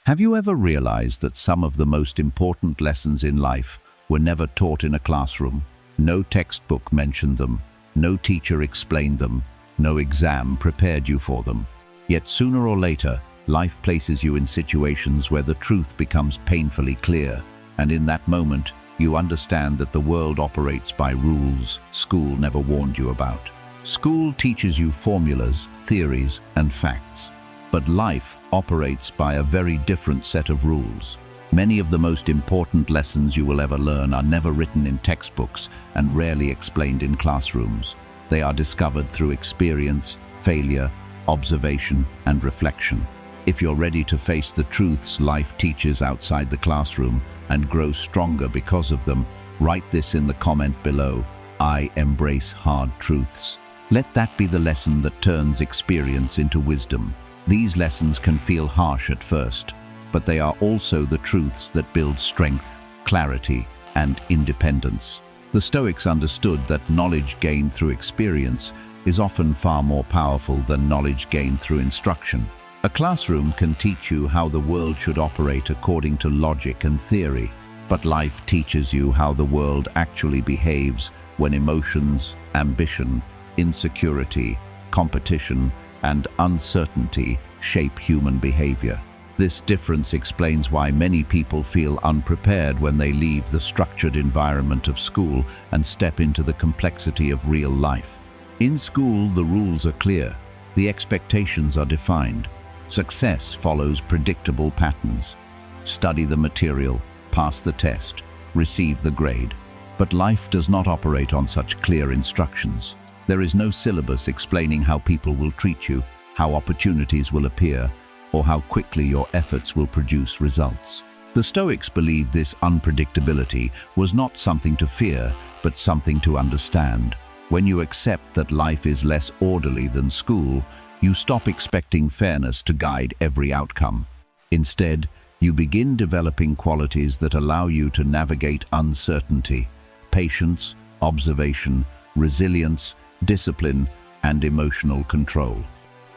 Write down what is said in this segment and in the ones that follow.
Have you ever realized that some of the most important lessons in life were never taught in a classroom? No textbook mentioned them, no teacher explained them, no exam prepared you for them. Yet sooner or later, life places you in situations where the truth becomes painfully clear, and in that moment, you understand that the world operates by rules school never warned you about. School teaches you formulas, theories, and facts. But life operates by a very different set of rules. Many of the most important lessons you will ever learn are never written in textbooks and rarely explained in classrooms. They are discovered through experience, failure, observation, and reflection. If you're ready to face the truths life teaches outside the classroom and grow stronger because of them, write this in the comment below: I embrace hard truths. Let that be the lesson that turns experience into wisdom. These lessons can feel harsh at first, but they are also the truths that build strength, clarity, and independence. The Stoics understood that knowledge gained through experience is often far more powerful than knowledge gained through instruction. A classroom can teach you how the world should operate according to logic and theory, but life teaches you how the world actually behaves when emotions, ambition, insecurity, competition, and uncertainty shape human behavior. This difference explains why many people feel unprepared when they leave the structured environment of school and step into the complexity of real life. In school, the rules are clear. The expectations are defined. Success follows predictable patterns. Study the material, pass the test, receive the grade. But life does not operate on such clear instructions. There is no syllabus explaining how people will treat you, how opportunities will appear, or how quickly your efforts will produce results. The Stoics believed this unpredictability was not something to fear, but something to understand. When you accept that life is less orderly than school, you stop expecting fairness to guide every outcome. Instead, you begin developing qualities that allow you to navigate uncertainty: patience, observation, resilience, discipline, and emotional control.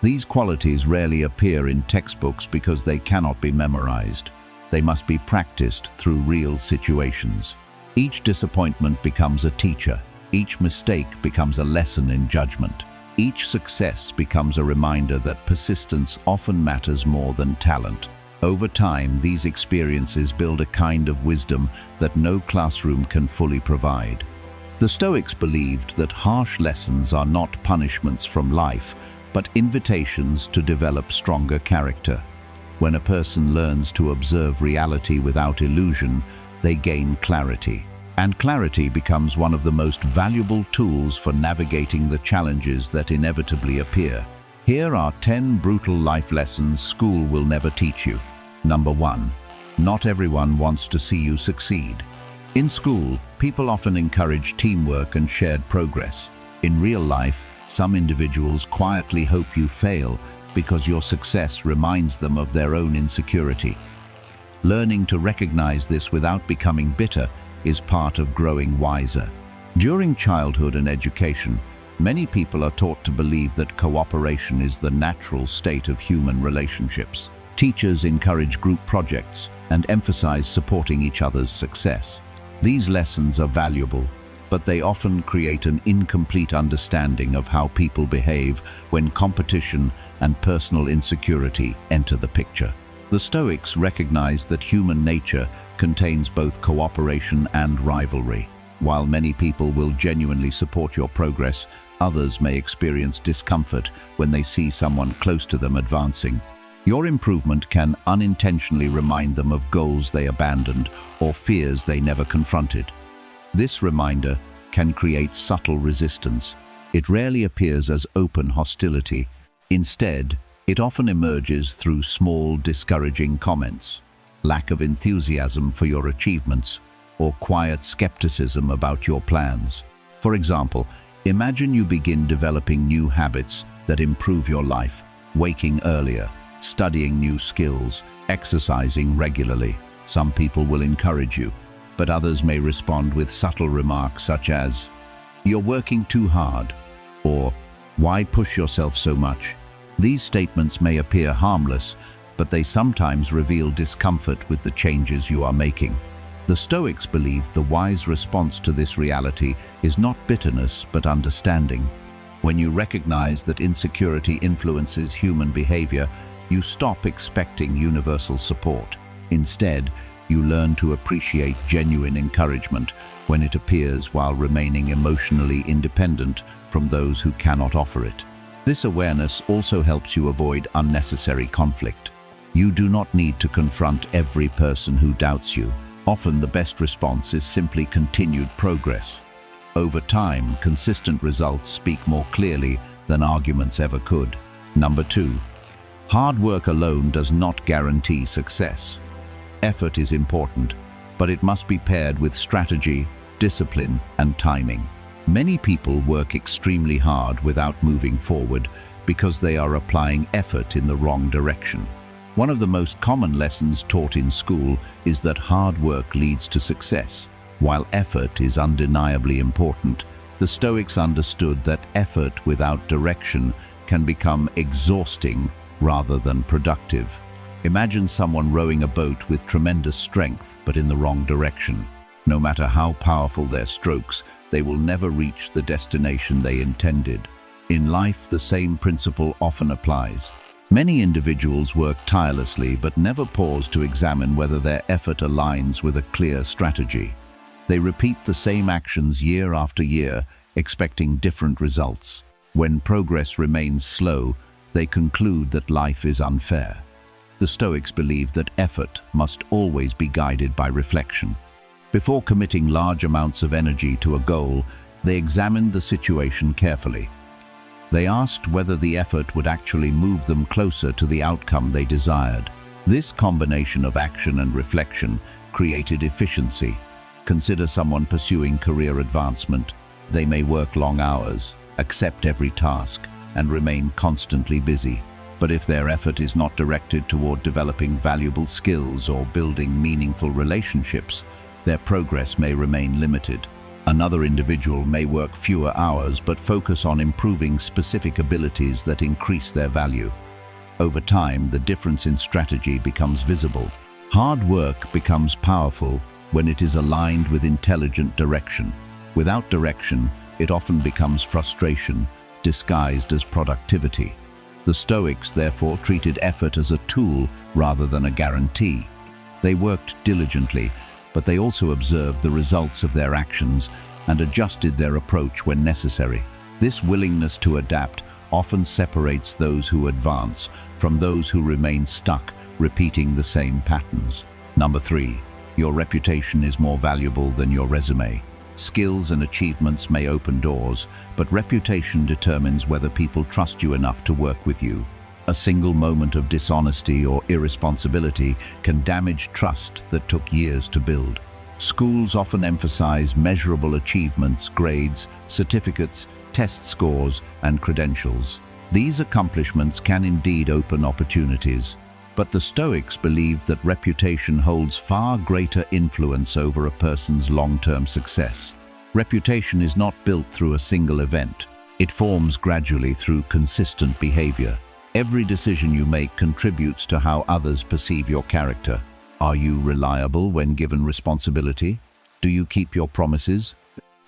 These qualities rarely appear in textbooks because they cannot be memorized. They must be practiced through real situations. Each disappointment becomes a teacher. Each mistake becomes a lesson in judgment. Each success becomes a reminder that persistence often matters more than talent. Over time, these experiences build a kind of wisdom that no classroom can fully provide. The Stoics believed that harsh lessons are not punishments from life, but invitations to develop stronger character. When a person learns to observe reality without illusion, they gain clarity. And clarity becomes one of the most valuable tools for navigating the challenges that inevitably appear. Here are 10 brutal life lessons school will never teach you. Number 1. Not everyone wants to see you succeed. In school, people often encourage teamwork and shared progress. In real life, some individuals quietly hope you fail because your success reminds them of their own insecurity. Learning to recognize this without becoming bitter is part of growing wiser. During childhood and education, many people are taught to believe that cooperation is the natural state of human relationships. Teachers encourage group projects and emphasize supporting each other's success. These lessons are valuable, but they often create an incomplete understanding of how people behave when competition and personal insecurity enter the picture. The Stoics recognized that human nature contains both cooperation and rivalry. While many people will genuinely support your progress, others may experience discomfort when they see someone close to them advancing. Your improvement can unintentionally remind them of goals they abandoned or fears they never confronted. This reminder can create subtle resistance. It rarely appears as open hostility. Instead, it often emerges through small, discouraging comments, lack of enthusiasm for your achievements, or quiet skepticism about your plans. For example, imagine you begin developing new habits that improve your life: waking earlier, studying new skills, exercising regularly. Some people will encourage you, but others may respond with subtle remarks such as, "You're working too hard," or "Why push yourself so much?" These statements may appear harmless, but they sometimes reveal discomfort with the changes you are making. The Stoics believed the wise response to this reality is not bitterness but understanding. When you recognize that insecurity influences human behavior, you stop expecting universal support. Instead, you learn to appreciate genuine encouragement when it appears while remaining emotionally independent from those who cannot offer it. This awareness also helps you avoid unnecessary conflict. You do not need to confront every person who doubts you. Often the best response is simply continued progress. Over time, consistent results speak more clearly than arguments ever could. Number 2. Hard work alone does not guarantee success. Effort is important, but it must be paired with strategy, discipline, and timing. Many people work extremely hard without moving forward because they are applying effort in the wrong direction. One of the most common lessons taught in school is that hard work leads to success. While effort is undeniably important, the Stoics understood that effort without direction can become exhausting rather than productive. Imagine someone rowing a boat with tremendous strength but in the wrong direction. No matter how powerful their strokes, they will never reach the destination they intended. In life, the same principle often applies. Many individuals work tirelessly but never pause to examine whether their effort aligns with a clear strategy. They repeat the same actions year after year, expecting different results. When progress remains slow, they conclude that life is unfair. The Stoics believed that effort must always be guided by reflection. Before committing large amounts of energy to a goal, they examined the situation carefully. They asked whether the effort would actually move them closer to the outcome they desired. This combination of action and reflection created efficiency. Consider someone pursuing career advancement. They may work long hours, accept every task, and remain constantly busy. But if their effort is not directed toward developing valuable skills or building meaningful relationships, their progress may remain limited. Another individual may work fewer hours but focus on improving specific abilities that increase their value. Over time, the difference in strategy becomes visible. Hard work becomes powerful when it is aligned with intelligent direction. Without direction, it often becomes frustration, disguised as productivity. The Stoics therefore treated effort as a tool rather than a guarantee. They worked diligently, but they also observed the results of their actions and adjusted their approach when necessary. This willingness to adapt often separates those who advance from those who remain stuck, repeating the same patterns. Number 3. Your reputation is more valuable than your resume. Skills and achievements may open doors, but reputation determines whether people trust you enough to work with you. A single moment of dishonesty or irresponsibility can damage trust that took years to build. Schools often emphasize measurable achievements, grades, certificates, test scores, and credentials. These accomplishments can indeed open opportunities, but the Stoics believed that reputation holds far greater influence over a person's long-term success. Reputation is not built through a single event. It forms gradually through consistent behavior. Every decision you make contributes to how others perceive your character. Are you reliable when given responsibility? Do you keep your promises?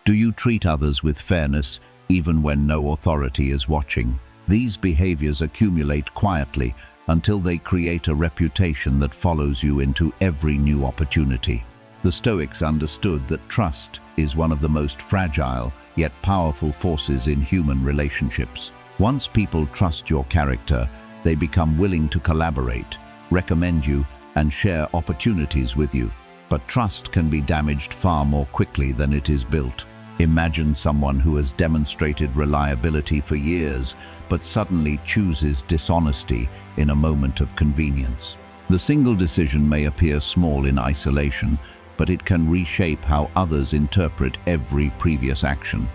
Do you treat others with fairness, even when no authority is watching? These behaviors accumulate quietly until they create a reputation that follows you into every new opportunity. The Stoics understood that trust is one of the most fragile yet powerful forces in human relationships. Once people trust your character, they become willing to collaborate, recommend you, and share opportunities with you. But trust can be damaged far more quickly than it is built. Imagine someone who has demonstrated reliability for years, but suddenly chooses dishonesty in a moment of convenience. The single decision may appear small in isolation, but it can reshape how others interpret every previous action.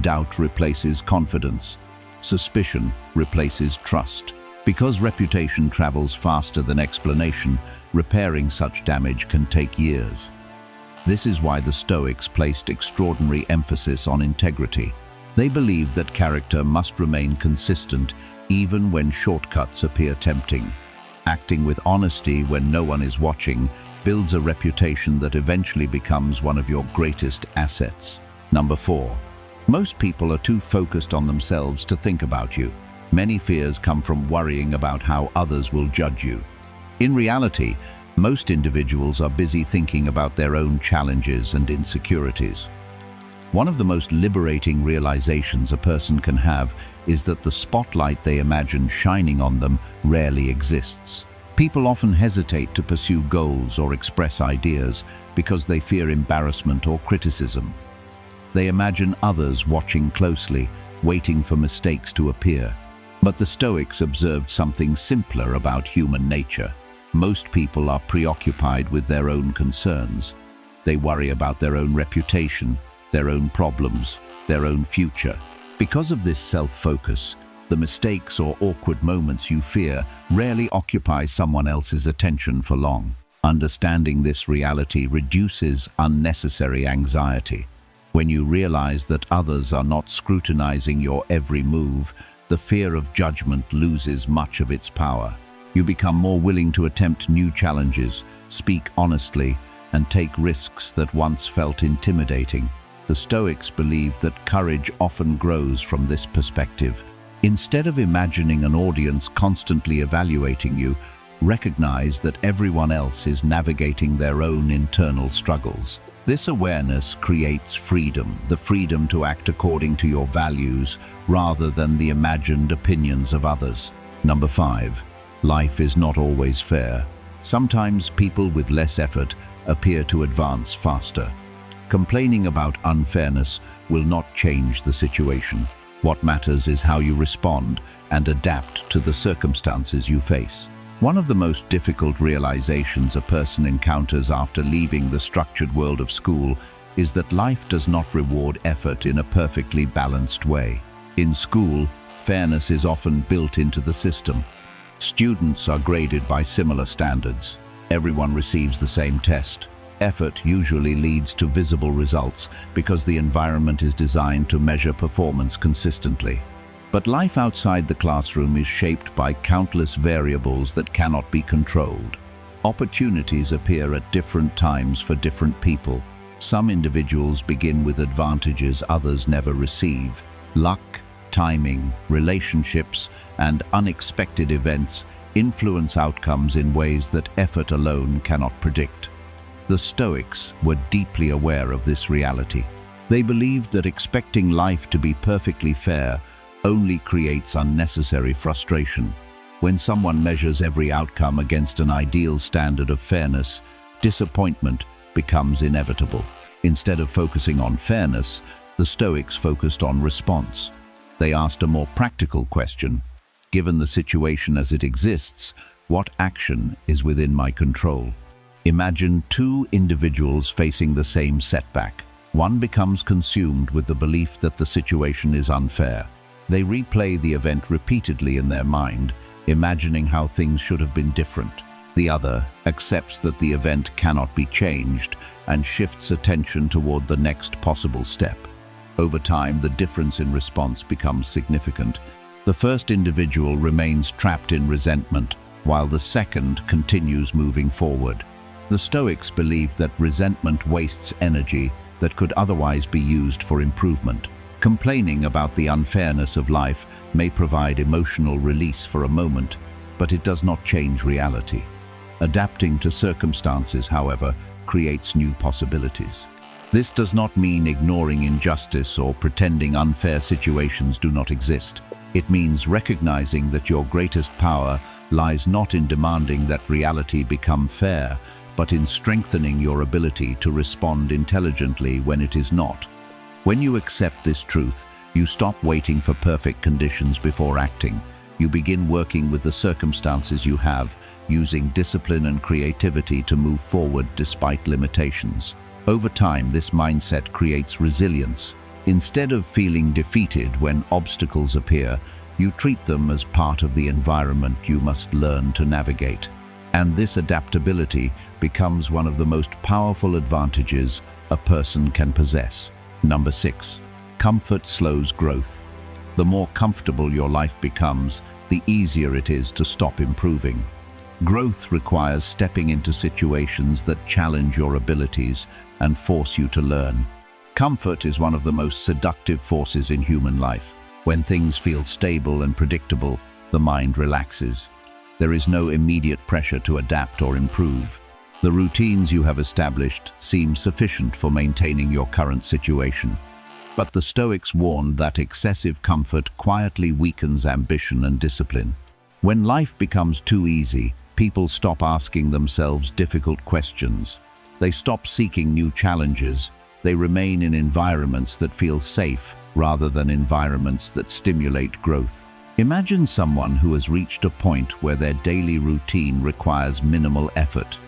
Doubt replaces confidence. Suspicion replaces trust. Because reputation travels faster than explanation, repairing such damage can take years. This is why the Stoics placed extraordinary emphasis on integrity. They believed that character must remain consistent even when shortcuts appear tempting. Acting with honesty when no one is watching builds a reputation that eventually becomes one of your greatest assets. Number 4. Most people are too focused on themselves to think about you. Many fears come from worrying about how others will judge you. In reality, most individuals are busy thinking about their own challenges and insecurities. One of the most liberating realizations a person can have is that the spotlight they imagine shining on them rarely exists. People often hesitate to pursue goals or express ideas because they fear embarrassment or criticism. They imagine others watching closely, waiting for mistakes to appear. But the Stoics observed something simpler about human nature. Most people are preoccupied with their own concerns. They worry about their own reputation, their own problems, their own future. Because of this self-focus, the mistakes or awkward moments you fear rarely occupy someone else's attention for long. Understanding this reality reduces unnecessary anxiety. When you realize that others are not scrutinizing your every move, the fear of judgment loses much of its power. You become more willing to attempt new challenges, speak honestly, and take risks that once felt intimidating. The Stoics believed that courage often grows from this perspective. Instead of imagining an audience constantly evaluating you, recognize that everyone else is navigating their own internal struggles. This awareness creates freedom, the freedom to act according to your values rather than the imagined opinions of others. Number 5. Life is not always fair. Sometimes people with less effort appear to advance faster. Complaining about unfairness will not change the situation. What matters is how you respond and adapt to the circumstances you face. One of the most difficult realizations a person encounters after leaving the structured world of school is that life does not reward effort in a perfectly balanced way. In school, fairness is often built into the system. Students are graded by similar standards. Everyone receives the same test. Effort usually leads to visible results because the environment is designed to measure performance consistently. But life outside the classroom is shaped by countless variables that cannot be controlled. Opportunities appear at different times for different people. Some individuals begin with advantages others never receive. Luck, timing, relationships, and unexpected events influence outcomes in ways that effort alone cannot predict. The Stoics were deeply aware of this reality. They believed that expecting life to be perfectly fair only creates unnecessary frustration. When someone measures every outcome against an ideal standard of fairness, disappointment becomes inevitable. Instead of focusing on fairness, the Stoics focused on response. They asked a more practical question. Given the situation as it exists, what action is within my control? Imagine two individuals facing the same setback. One becomes consumed with the belief that the situation is unfair. They replay the event repeatedly in their mind, imagining how things should have been different. The other accepts that the event cannot be changed and shifts attention toward the next possible step. Over time, the difference in response becomes significant. The first individual remains trapped in resentment, while the second continues moving forward. The Stoics believed that resentment wastes energy that could otherwise be used for improvement. Complaining about the unfairness of life may provide emotional release for a moment, but it does not change reality. Adapting to circumstances, however, creates new possibilities. This does not mean ignoring injustice or pretending unfair situations do not exist. It means recognizing that your greatest power lies not in demanding that reality become fair, but in strengthening your ability to respond intelligently when it is not. When you accept this truth, you stop waiting for perfect conditions before acting. You begin working with the circumstances you have, using discipline and creativity to move forward despite limitations. Over time, this mindset creates resilience. Instead of feeling defeated when obstacles appear, you treat them as part of the environment you must learn to navigate. And this adaptability becomes one of the most powerful advantages a person can possess. Number 6. Comfort slows growth. The more comfortable your life becomes, the easier it is to stop improving. Growth requires stepping into situations that challenge your abilities and force you to learn. Comfort is one of the most seductive forces in human life. When things feel stable and predictable, the mind relaxes. There is no immediate pressure to adapt or improve. The routines you have established seem sufficient for maintaining your current situation. But the Stoics warned that excessive comfort quietly weakens ambition and discipline. When life becomes too easy, people stop asking themselves difficult questions. They stop seeking new challenges. They remain in environments that feel safe rather than environments that stimulate growth. Imagine someone who has reached a point where their daily routine requires minimal effort.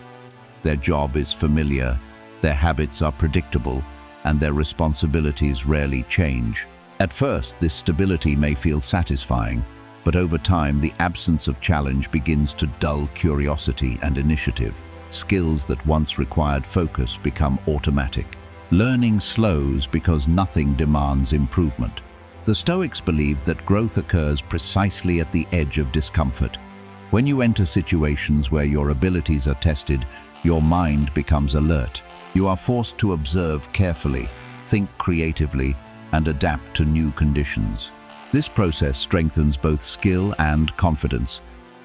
Their job is familiar, their habits are predictable, and their responsibilities rarely change. At first, this stability may feel satisfying, but over time the absence of challenge begins to dull curiosity and initiative. Skills that once required focus become automatic. Learning slows because nothing demands improvement. The Stoics believed that growth occurs precisely at the edge of discomfort. When you enter situations where your abilities are tested, your mind becomes alert. You are forced to observe carefully, think creatively, and adapt to new conditions. This process strengthens both skill and confidence.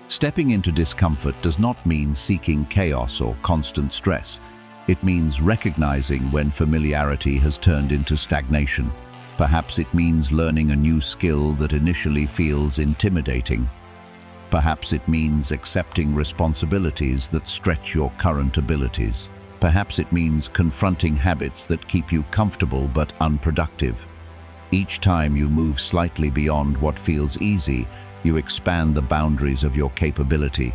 Stepping into discomfort does not mean seeking chaos or constant stress. It means recognizing when familiarity has turned into stagnation. Perhaps it means learning a new skill that initially feels intimidating. Perhaps it means accepting responsibilities that stretch your current abilities. Perhaps it means confronting habits that keep you comfortable but unproductive. Each time you move slightly beyond what feels easy, you expand the boundaries of your capability.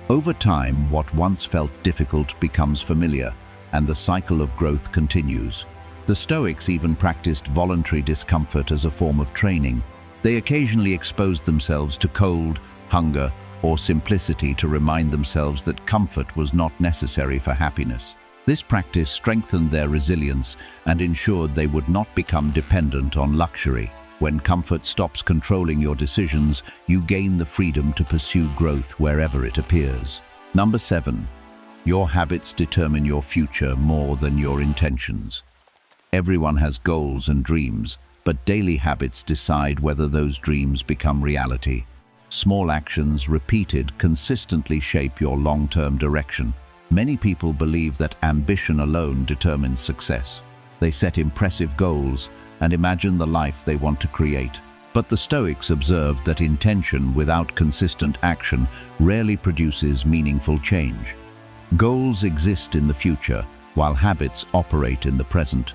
Over time, what once felt difficult becomes familiar, and the cycle of growth continues. The Stoics even practiced voluntary discomfort as a form of training. They occasionally exposed themselves to cold, hunger, or simplicity to remind themselves that comfort was not necessary for happiness. This practice strengthened their resilience and ensured they would not become dependent on luxury. When comfort stops controlling your decisions, you gain the freedom to pursue growth wherever it appears. Number 7. Your habits determine your future more than your intentions. Everyone has goals and dreams, but daily habits decide whether those dreams become reality. Small actions, repeated, consistently shape your long-term direction. Many people believe that ambition alone determines success. They set impressive goals and imagine the life they want to create. But the Stoics observed that intention without consistent action rarely produces meaningful change. Goals exist in the future, while habits operate in the present.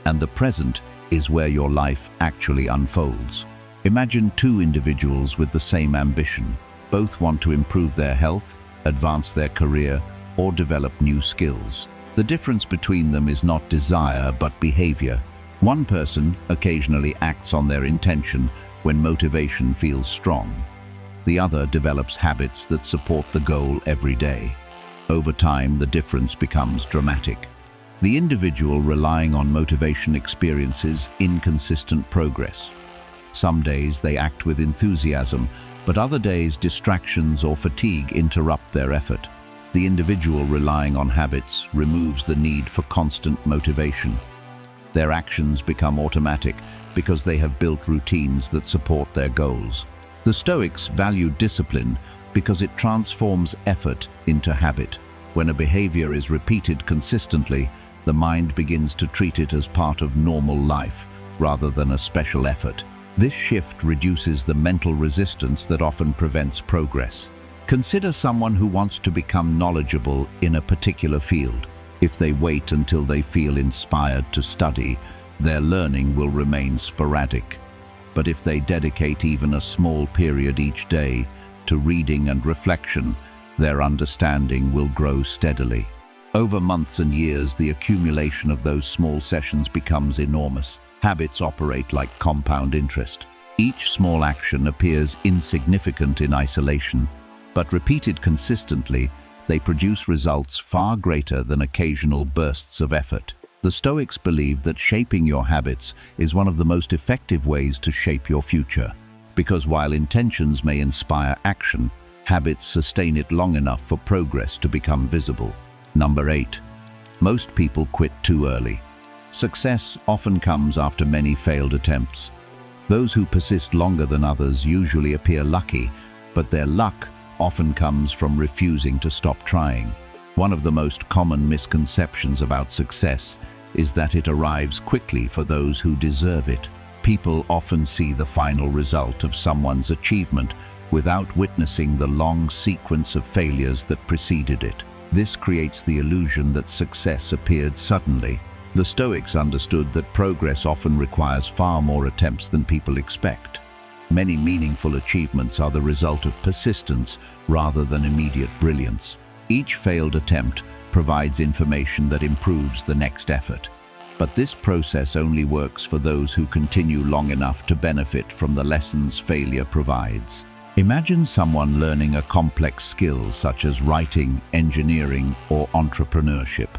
And the present is where your life actually unfolds. Imagine two individuals with the same ambition. Both want to improve their health, advance their career, or develop new skills. The difference between them is not desire but behavior. One person occasionally acts on their intention when motivation feels strong. The other develops habits that support the goal every day. Over time, the difference becomes dramatic. The individual relying on motivation experiences inconsistent progress. Some days they act with enthusiasm, but other days distractions or fatigue interrupt their effort. The individual relying on habits removes the need for constant motivation. Their actions become automatic because they have built routines that support their goals. The Stoics valued discipline because it transforms effort into habit. When a behavior is repeated consistently, the mind begins to treat it as part of normal life rather than a special effort. This shift reduces the mental resistance that often prevents progress. Consider someone who wants to become knowledgeable in a particular field. If they wait until they feel inspired to study, their learning will remain sporadic. But if they dedicate even a small period each day to reading and reflection, their understanding will grow steadily. Over months and years, the accumulation of those small sessions becomes enormous. Habits operate like compound interest. Each small action appears insignificant in isolation, but repeated consistently, they produce results far greater than occasional bursts of effort. The Stoics believe that shaping your habits is one of the most effective ways to shape your future, because while intentions may inspire action, Habits sustain it long enough for progress to become visible. Number 8. Most people quit too early. Success often comes after many failed attempts. Those who persist longer than others usually appear lucky, but their luck often comes from refusing to stop trying. One of the most common misconceptions about success is that it arrives quickly for those who deserve it. People often see the final result of someone's achievement without witnessing the long sequence of failures that preceded it. This creates the illusion that success appeared suddenly. The Stoics understood that progress often requires far more attempts than people expect. Many meaningful achievements are the result of persistence rather than immediate brilliance. Each failed attempt provides information that improves the next effort. But this process only works for those who continue long enough to benefit from the lessons failure provides. Imagine someone learning a complex skill such as writing, engineering, or entrepreneurship.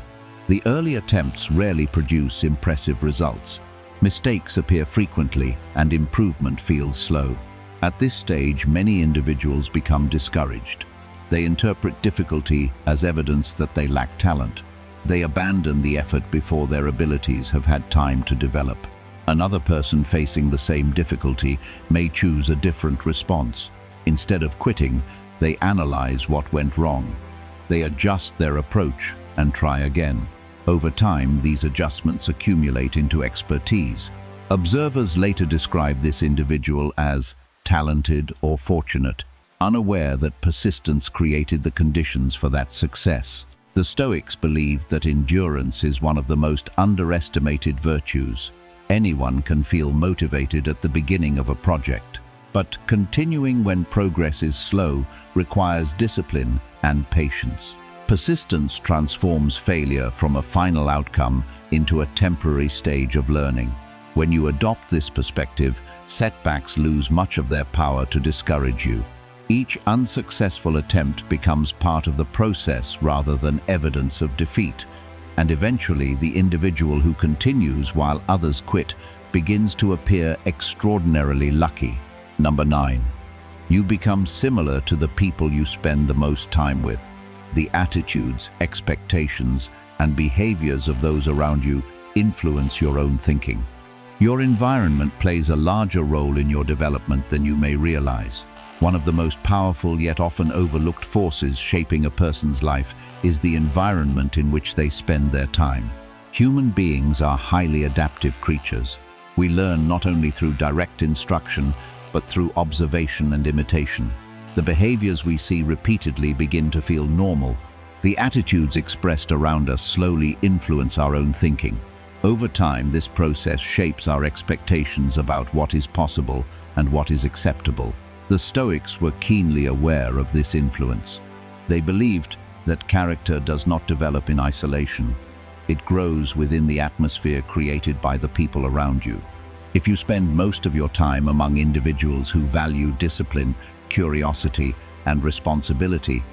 The early attempts rarely produce impressive results. Mistakes appear frequently, and improvement feels slow. At this stage, many individuals become discouraged. They interpret difficulty as evidence that they lack talent. They abandon the effort before their abilities have had time to develop. Another person facing the same difficulty may choose a different response. Instead of quitting, they analyze what went wrong. They adjust their approach and try again. Over time, these adjustments accumulate into expertise. Observers later describe this individual as talented or fortunate, unaware that persistence created the conditions for that success. The Stoics believed that endurance is one of the most underestimated virtues. Anyone can feel motivated at the beginning of a project, but continuing when progress is slow requires discipline and patience. Persistence transforms failure from a final outcome into a temporary stage of learning. When you adopt this perspective, setbacks lose much of their power to discourage you. Each unsuccessful attempt becomes part of the process rather than evidence of defeat, and eventually the individual who continues while others quit begins to appear extraordinarily lucky. Number 9. You become similar to the people you spend the most time with. The attitudes, expectations, and behaviors of those around you influence your own thinking. Your environment plays a larger role in your development than you may realize. One of the most powerful yet often overlooked forces shaping a person's life is the environment in which they spend their time. Human beings are highly adaptive creatures. We learn not only through direct instruction, but through observation and imitation. The behaviors we see repeatedly begin to feel normal. The attitudes expressed around us slowly influence our own thinking. Over time, this process shapes our expectations about what is possible and what is acceptable. The Stoics were keenly aware of this influence. They believed that character does not develop in isolation. It grows within the atmosphere created by the people around you. If you spend most of your time among individuals who value discipline, curiosity, and responsibility,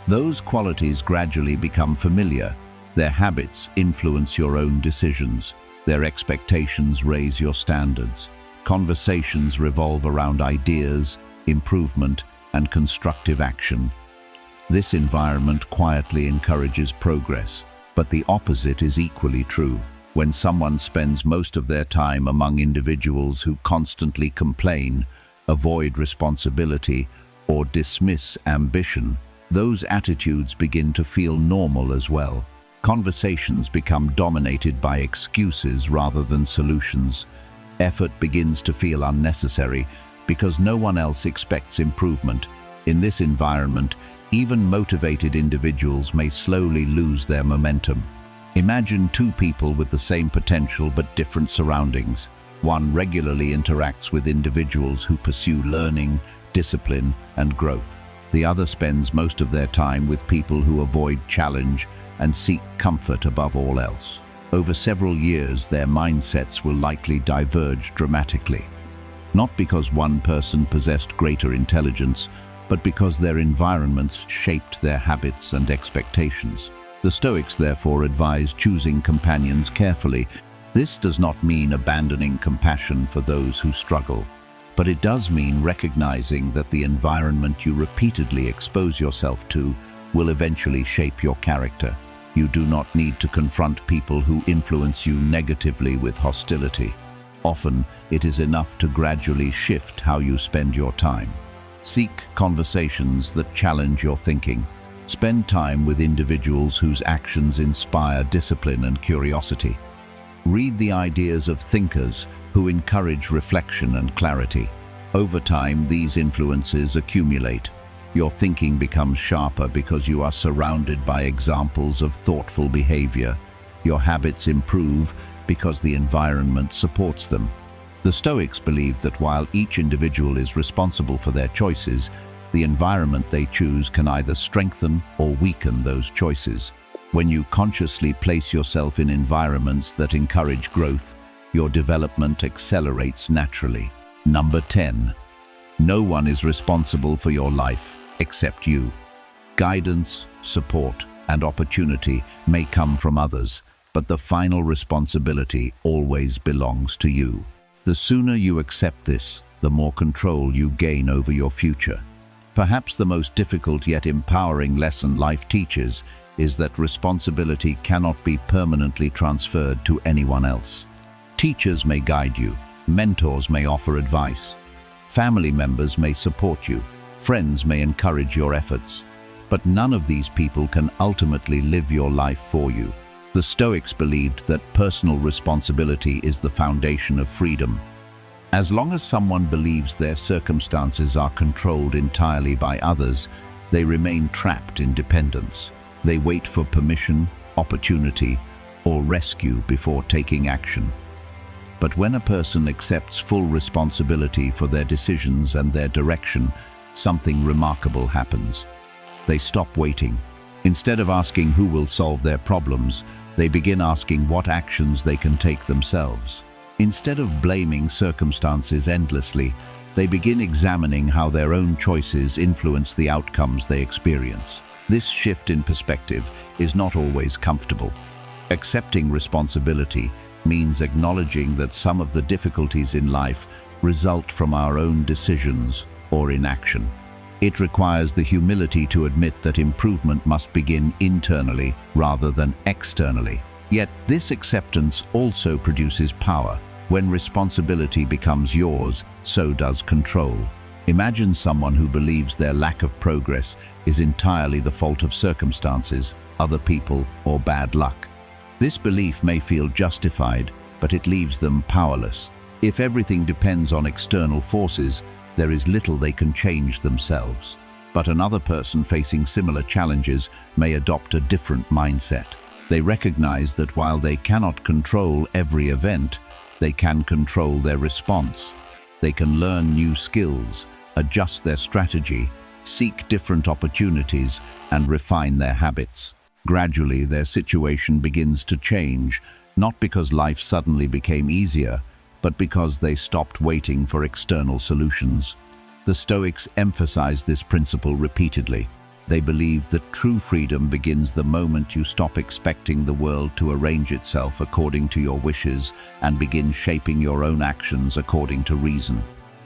those qualities gradually become familiar. Their habits influence your own decisions. Their expectations raise your standards. Conversations revolve around ideas, improvement, and constructive action. This environment quietly encourages progress, but the opposite is equally true. When someone spends most of their time among individuals who constantly complain, avoid responsibility, or dismiss ambition, those attitudes begin to feel normal as well. Conversations become dominated by excuses rather than solutions. Effort begins to feel unnecessary because no one else expects improvement. In this environment, even motivated individuals may slowly lose their momentum. Imagine two people with the same potential but different surroundings. One regularly interacts with individuals who pursue learning, discipline, and growth. The other spends most of their time with people who avoid challenge and seek comfort above all else. Over several years, their mindsets will likely diverge dramatically. Not because one person possessed greater intelligence, but because their environments shaped their habits and expectations. The Stoics therefore advise choosing companions carefully. This does not mean abandoning compassion for those who struggle. but it does mean recognizing that the environment you repeatedly expose yourself to will eventually shape your character. You do not need to confront people who influence you negatively with hostility. Often, it is enough to gradually shift how you spend your time. Seek conversations that challenge your thinking. Spend time with individuals whose actions inspire discipline and curiosity. Read the ideas of thinkers who encourage reflection and clarity. Over time, these influences accumulate. Your thinking becomes sharper because you are surrounded by examples of thoughtful behavior. Your habits improve because the environment supports them. The Stoics believed that while each individual is responsible for their choices, the environment they choose can either strengthen or weaken those choices. When you consciously place yourself in environments that encourage growth, your development accelerates naturally. Number 10. No one is responsible for your life except you. Guidance, support, and opportunity may come from others, but the final responsibility always belongs to you. The sooner you accept this, the more control you gain over your future. Perhaps the most difficult yet empowering lesson life teaches is that responsibility cannot be permanently transferred to anyone else. Teachers may guide you, mentors may offer advice, family members may support you, friends may encourage your efforts, but none of these people can ultimately live your life for you. The Stoics believed that personal responsibility is the foundation of freedom. As long as someone believes their circumstances are controlled entirely by others, they remain trapped in dependence. They wait for permission, opportunity, or rescue before taking action. But when a person accepts full responsibility for their decisions and their direction, something remarkable happens. They stop waiting. Instead of asking who will solve their problems, they begin asking what actions they can take themselves. Instead of blaming circumstances endlessly, they begin examining how their own choices influence the outcomes they experience. This shift in perspective is not always comfortable. Accepting responsibility means acknowledging that some of the difficulties in life result from our own decisions or inaction. It requires the humility to admit that improvement must begin internally rather than externally. Yet this acceptance also produces power. When responsibility becomes yours, so does control. Imagine someone who believes their lack of progress is entirely the fault of circumstances, other people, or bad luck. This belief may feel justified, but it leaves them powerless. If everything depends on external forces, there is little they can change themselves. But another person facing similar challenges may adopt a different mindset. They recognize that while they cannot control every event, they can control their response. They can learn new skills, adjust their strategy, seek different opportunities, and refine their habits. Gradually, their situation begins to change, not because life suddenly became easier, but because they stopped waiting for external solutions. The Stoics emphasized this principle repeatedly. They believed that true freedom begins the moment you stop expecting the world to arrange itself according to your wishes and begin shaping your own actions according to reason.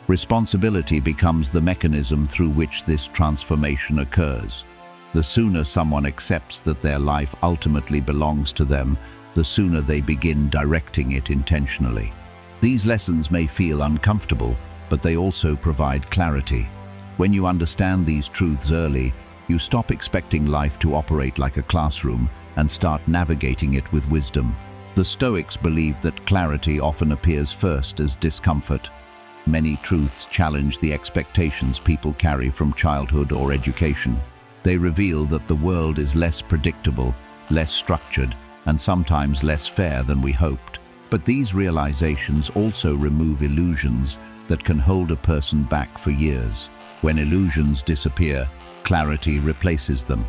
Responsibility becomes the mechanism through which this transformation occurs. The sooner someone accepts that their life ultimately belongs to them, the sooner they begin directing it intentionally. These lessons may feel uncomfortable, but they also provide clarity. When you understand these truths early, you stop expecting life to operate like a classroom and start navigating it with wisdom. The Stoics believed that clarity often appears first as discomfort. Many truths challenge the expectations people carry from childhood or education. They reveal that the world is less predictable, less structured, and sometimes less fair than we hoped. But these realizations also remove illusions that can hold a person back for years. When illusions disappear, clarity replaces them.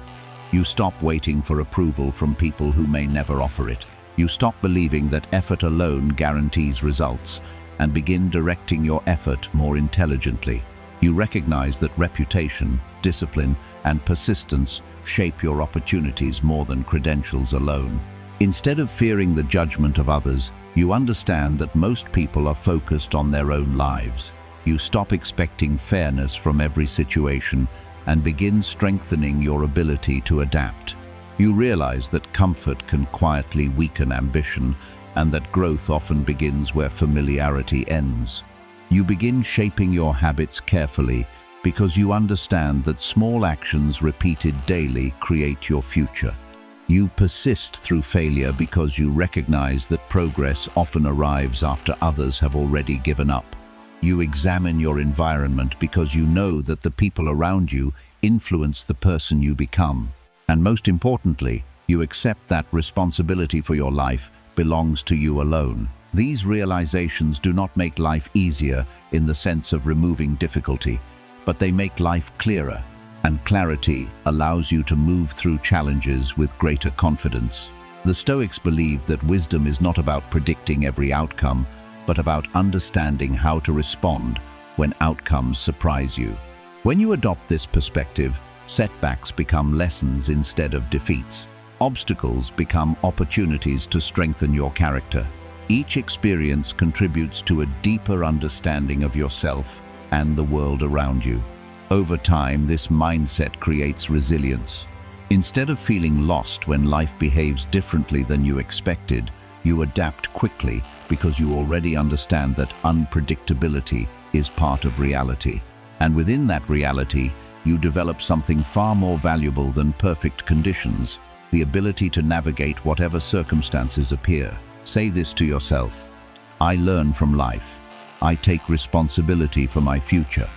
You stop waiting for approval from people who may never offer it. You stop believing that effort alone guarantees results and begin directing your effort more intelligently. You recognize that reputation, discipline, and persistence shape your opportunities more than credentials alone. Instead of fearing the judgment of others, you understand that most people are focused on their own lives. You stop expecting fairness from every situation and begin strengthening your ability to adapt. You realize that comfort can quietly weaken ambition and that growth often begins where familiarity ends. You begin shaping your habits carefully because you understand that small actions repeated daily create your future. You persist through failure because you recognize that progress often arrives after others have already given up. You examine your environment because you know that the people around you influence the person you become. And most importantly, you accept that responsibility for your life belongs to you alone. These realizations do not make life easier in the sense of removing difficulty, but they make life clearer, and clarity allows you to move through challenges with greater confidence. The Stoics believed that wisdom is not about predicting every outcome, but about understanding how to respond when outcomes surprise you. When you adopt this perspective, setbacks become lessons instead of defeats. Obstacles become opportunities to strengthen your character. Each experience contributes to a deeper understanding of yourself and the world around you. Over time, this mindset creates resilience. Instead of feeling lost when life behaves differently than you expected, you adapt quickly because you already understand that unpredictability is part of reality. And within that reality, you develop something far more valuable than perfect conditions: the ability to navigate whatever circumstances appear. Say this to yourself: I learn from life. I take responsibility for my future.